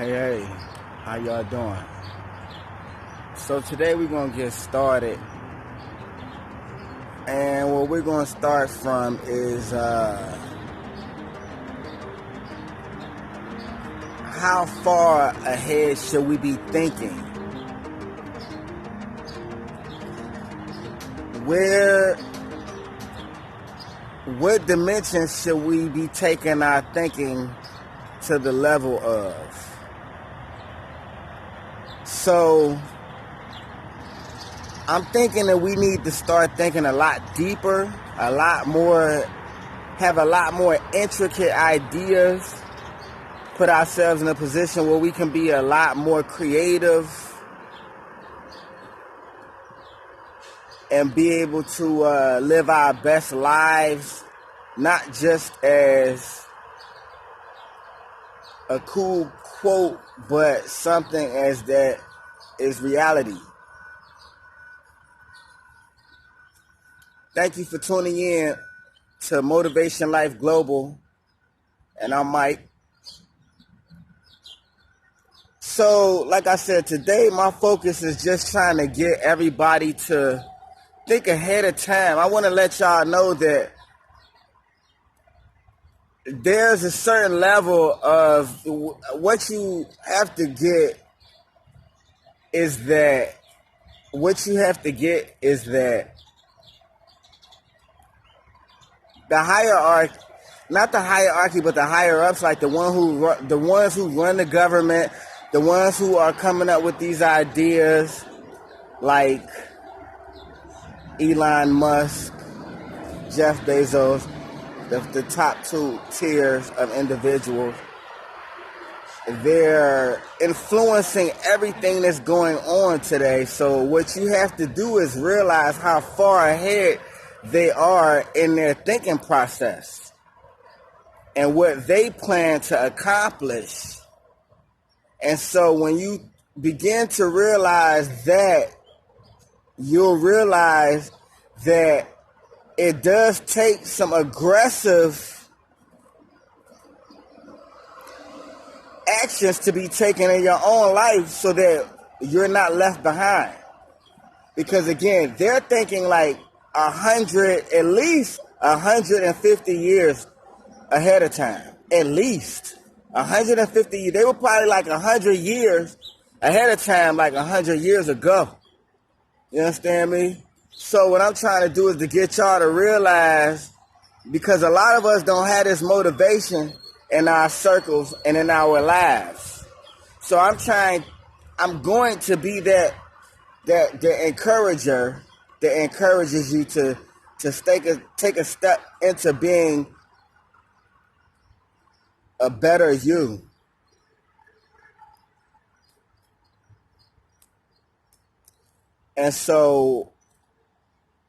Hey, how y'all doing? So today we're gonna get started, and what we're gonna start from is how far ahead should we be thinking? What dimension should we be taking our thinking to the level of? So I'm thinking that we need to start thinking a lot deeper, have a lot more intricate ideas, put ourselves in a position where we can be a lot more creative and be able to live our best lives, not just as a cool quote, but something as that is reality. Thank you for tuning in to Motivation Life Global, and I'm Mike. So, like I said, today my focus is just trying to get everybody to think ahead of time. I want to let y'all know that there's a certain level of what you have to get is that the hierarchy, not the hierarchy, but the higher ups, like the ones who run the government, the ones who are coming up with these ideas, like Elon Musk, Jeff Bezos, the top two tiers of individuals. They're influencing everything that's going on today. So what you have to do is realize how far ahead they are in their thinking process and what they plan to accomplish. And so when you begin to realize that, you'll realize that it does take some aggressive actions to be taken in your own life so that you're not left behind. Because again, they're thinking like at least 150 years ahead of time. At least 150 years. They were probably like 100 years ahead of time, like 100 years ago. You understand me? So what I'm trying to do is to get y'all to realize, because a lot of us don't have this motivation in our circles and in our lives. So I'm going to be the encourager that encourages you to take a step into being a better you. And so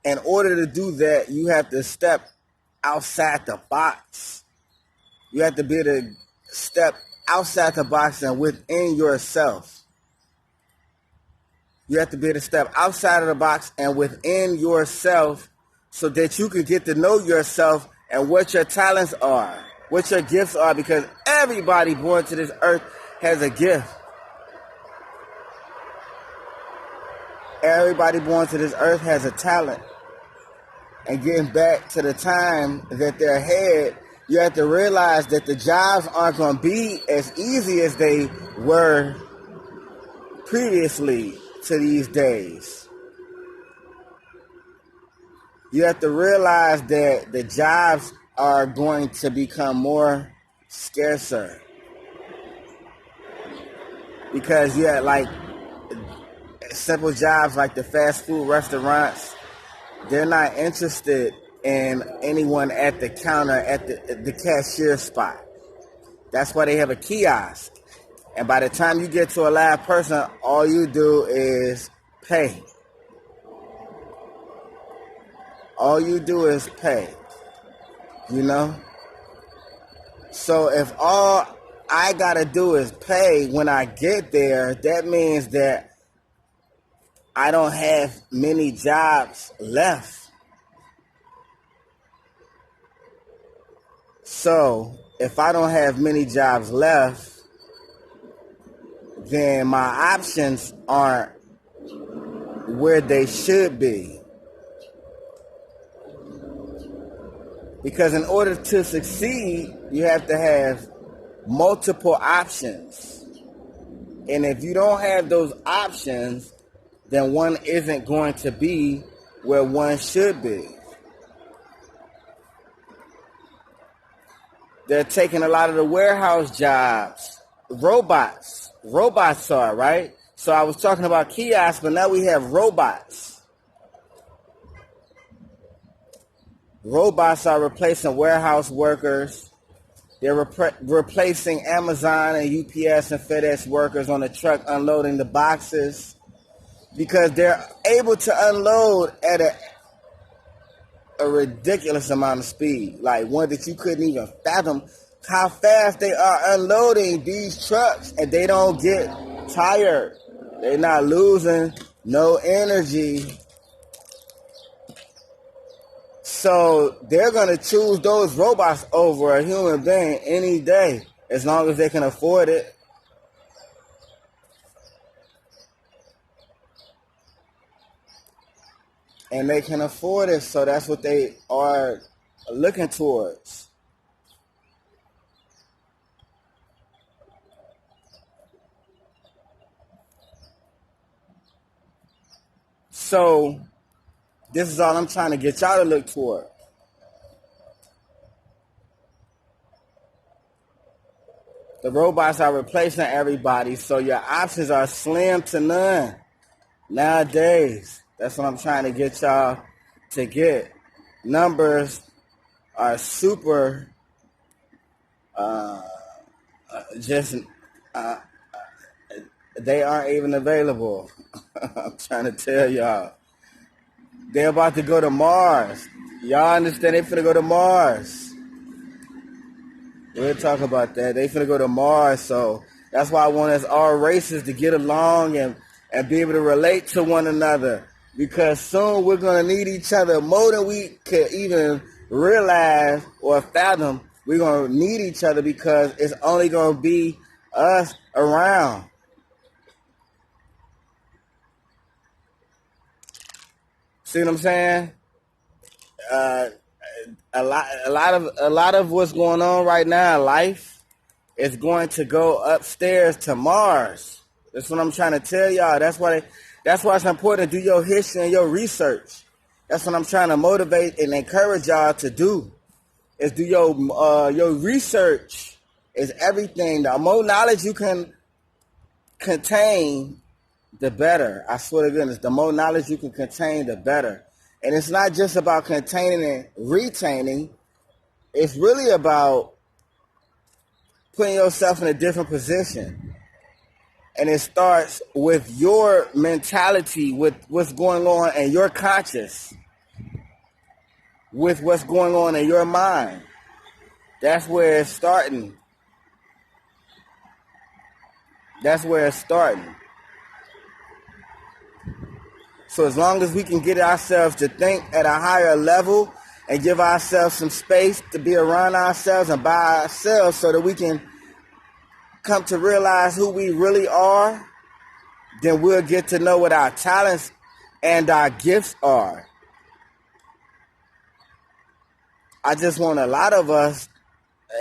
in order to do that, you have to step outside the box. You have to be able to step outside the box and within yourself. You have to be able to step outside of the box and within yourself so that you can get to know yourself and what your talents are, what your gifts are, because everybody born to this earth has a gift. Everybody born to this earth has a talent. And getting back to the time that they're ahead, you have to realize that the jobs aren't going to be as easy as they were previously to these days. You have to realize that the jobs are going to become more scarcer. Because you have like simple jobs like the fast food restaurants. They're not interested in anyone at the counter, at the cashier spot. That's why they have a kiosk. And by the time you get to a live person, all you do is pay. All you do is pay. You know? So if all I gotta do is pay when I get there, that means that I don't have many jobs left. So if I don't have many jobs left, then my options aren't where they should be. Because in order to succeed, you have to have multiple options. And if you don't have those options, then one isn't going to be where one should be. They're taking a lot of the warehouse jobs. Robots are, right? So I was talking about kiosks, but now we have robots. Robots are replacing warehouse workers. They're replacing Amazon and UPS and FedEx workers on the truck unloading the boxes because they're able to unload at a ridiculous amount of speed, like one that you couldn't even fathom how fast they are unloading these trucks, and they don't get tired. They're not losing no energy. So they're going to choose those robots over a human being any day, as long as they can afford it. And they can afford it, so that's what they are looking towards. So this is all I'm trying to get y'all to look toward. The robots are replacing everybody, so your options are slim to none nowadays. That's what I'm trying to get y'all to get. Numbers are super they aren't even available. I'm trying to tell y'all. They're about to go to Mars. Y'all understand they finna go to Mars. We'll talk about that. They finna go to Mars, so that's why I want us all races to get along and be able to relate to one another. Because soon we're going to need each other more than we could even realize or fathom. We're going to need each other because it's only going to be us around. See what I'm saying? A lot of what's going on right now in life is going to go upstairs to Mars. That's what I'm trying to tell y'all. That's why it's important to do your history and your research. That's what I'm trying to motivate and encourage y'all to do. Is do your research is everything. The more knowledge you can contain, the better. I swear to goodness, the more knowledge you can contain, the better. And it's not just about containing and retaining. It's really about putting yourself in a different position. And it starts with your mentality, with what's going on in your conscious, with what's going on in your mind. That's where it's starting. That's where it's starting. So as long as we can get ourselves to think at a higher level and give ourselves some space to be around ourselves and by ourselves so that we can come to realize who we really are, then we'll get to know what our talents and our gifts are. I just want a lot of us,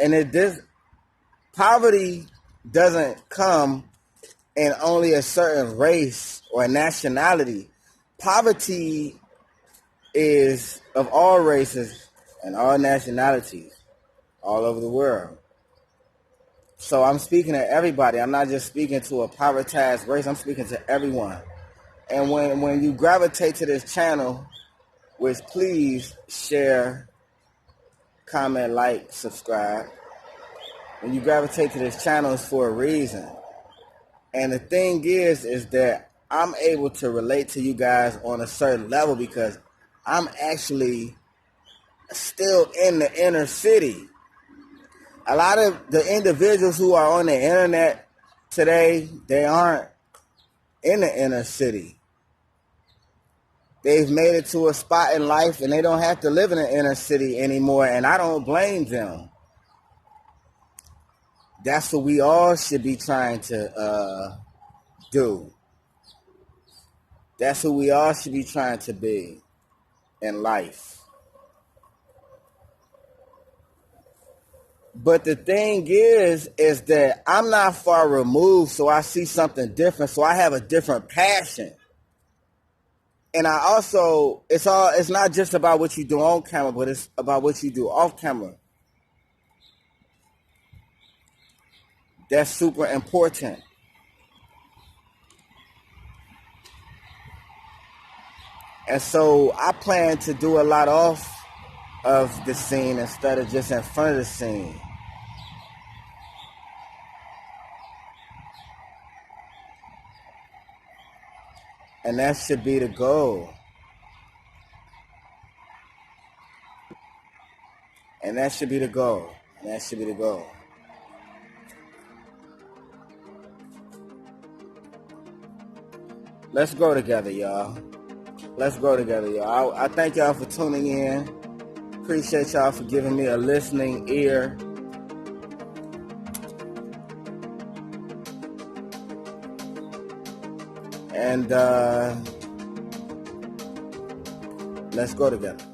and poverty doesn't come in only a certain race or nationality. Poverty is of all races and all nationalities all over the world. So I'm speaking to everybody. I'm not just speaking to a privatized race. I'm speaking to everyone. And when you gravitate to this channel, which please share, comment, like, subscribe. When you gravitate to this channel, it's for a reason. And the thing is that I'm able to relate to you guys on a certain level because I'm actually still in the inner city. A lot of the individuals who are on the internet today, they aren't in the inner city. They've made it to a spot in life and they don't have to live in the inner city anymore, and I don't blame them. That's what we all should be trying to do. That's who we all should be trying to be in life. But the thing is that I'm not far removed, so I see something different. So I have a different passion. And I also, it's not just about what you do on camera, but it's about what you do off camera. That's super important. And so I plan to do a lot off of the scene instead of just in front of the scene. And that should be the goal. And that should be the goal. And that should be the goal. Let's grow together, y'all. Let's grow together, y'all. I thank y'all for tuning in. Appreciate y'all for giving me a listening ear. And let's go together.